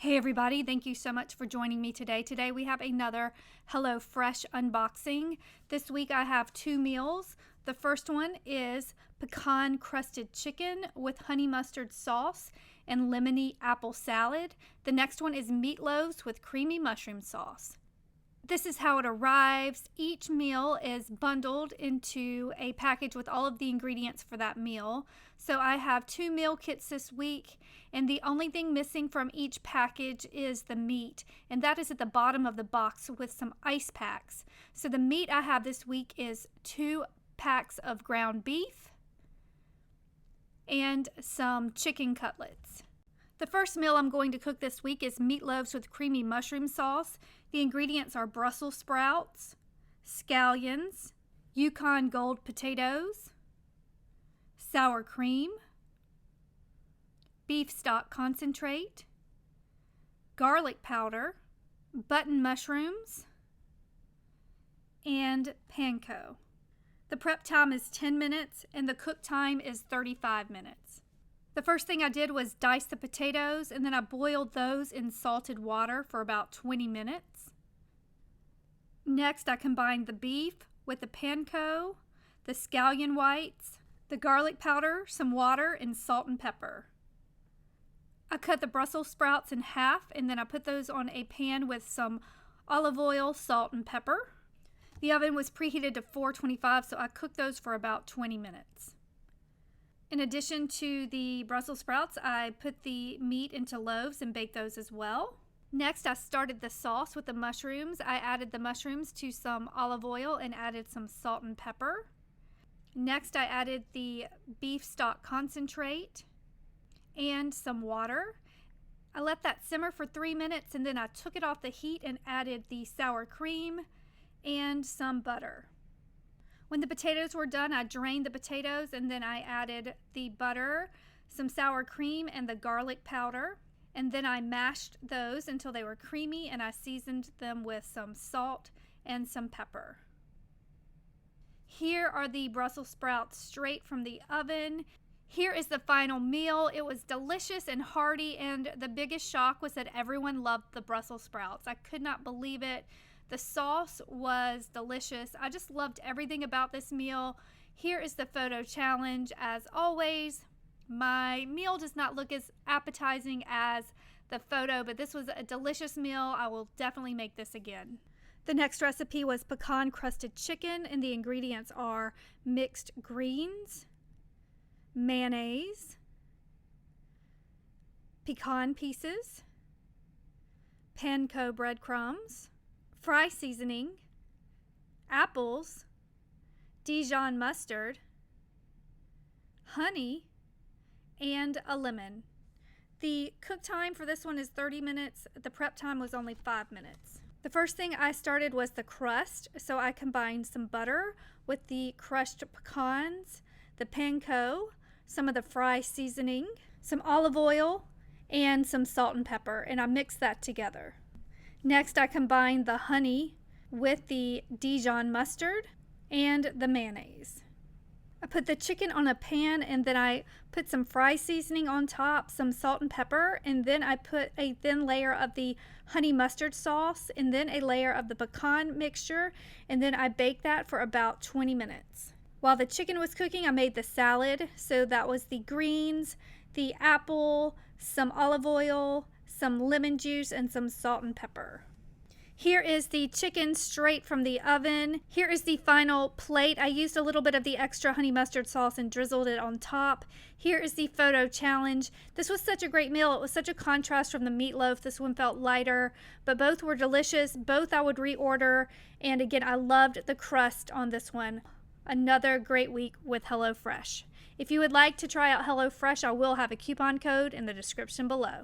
Hey everybody, thank you so much for joining me today. Today we have another HelloFresh unboxing. This week I have two meals. The first one is pecan crusted chicken with honey mustard sauce and lemony apple salad. The next one is meatloaves with creamy mushroom sauce. This is how it arrives. Each meal is bundled into a package with all of the ingredients for that meal. So I have two meal kits this week, and the only thing missing from each package is the meat, and that is at the bottom of the box with some ice packs. So the meat I have this week is 2 packs of ground beef and some chicken cutlets. The first meal I'm going to cook this week is meatloaves with creamy mushroom sauce. The ingredients are Brussels sprouts, scallions, Yukon Gold potatoes, sour cream, beef stock concentrate, garlic powder, button mushrooms, and panko. The prep time is 10 minutes and the cook time is 35 minutes. The first thing I did was dice the potatoes, and then I boiled those in salted water for about 20 minutes. Next, I combined the beef with the panko, the scallion whites, the garlic powder, some water, and salt and pepper. I cut the Brussels sprouts in half, and then I put those on a pan with some olive oil, salt, and pepper. The oven was preheated to 425, so I cooked those for about 20 minutes. In addition to the Brussels sprouts, I put the meat into loaves and baked those as well. Next, I started the sauce with the mushrooms. I added the mushrooms to some olive oil and added some salt and pepper. Next, I added the beef stock concentrate and some water. I let that simmer for 3 minutes, and then I took it off the heat and added the sour cream and some butter. When the potatoes were done, I drained the potatoes, and then I added the butter, some sour cream, and the garlic powder. And then I mashed those until they were creamy, and I seasoned them with some salt and some pepper. Here are the Brussels sprouts straight from the oven. Here is the final meal. It was delicious and hearty, and the biggest shock was that everyone loved the Brussels sprouts. I could not believe it. The sauce was delicious. I just loved everything about this meal. Here is the photo challenge. As always, my meal does not look as appetizing as the photo, but this was a delicious meal. I will definitely make this again. The next recipe was pecan crusted chicken, and the ingredients are mixed greens, mayonnaise, pecan pieces, panko breadcrumbs, fry seasoning, apples, Dijon mustard, honey, and a lemon. The cook time for this one is 30 minutes. The prep time was only 5 minutes. The first thing I started was the crust, so I combined some butter with the crushed pecans, the panko, some of the fry seasoning, some olive oil, and some salt and pepper, and I mixed that together. Next, I combined the honey with the Dijon mustard and the mayonnaise. I put the chicken on a pan, and then I put some fry seasoning on top, some salt and pepper, and then I put a thin layer of the honey mustard sauce, and then a layer of the pecan mixture, and then I baked that for about 20 minutes. While the chicken was cooking, I made the salad. So that was the greens, the apple, some olive oil, some lemon juice, and some salt and pepper. Here is the chicken straight from the oven. Here is the final plate. I used a little bit of the extra honey mustard sauce and drizzled it on top. Here is the photo challenge. This was such a great meal. It was such a contrast from the meatloaf. This one felt lighter, but both were delicious. Both I would reorder. And again, I loved the crust on this one. Another great week with HelloFresh. If you would like to try out HelloFresh, I will have a coupon code in the description below.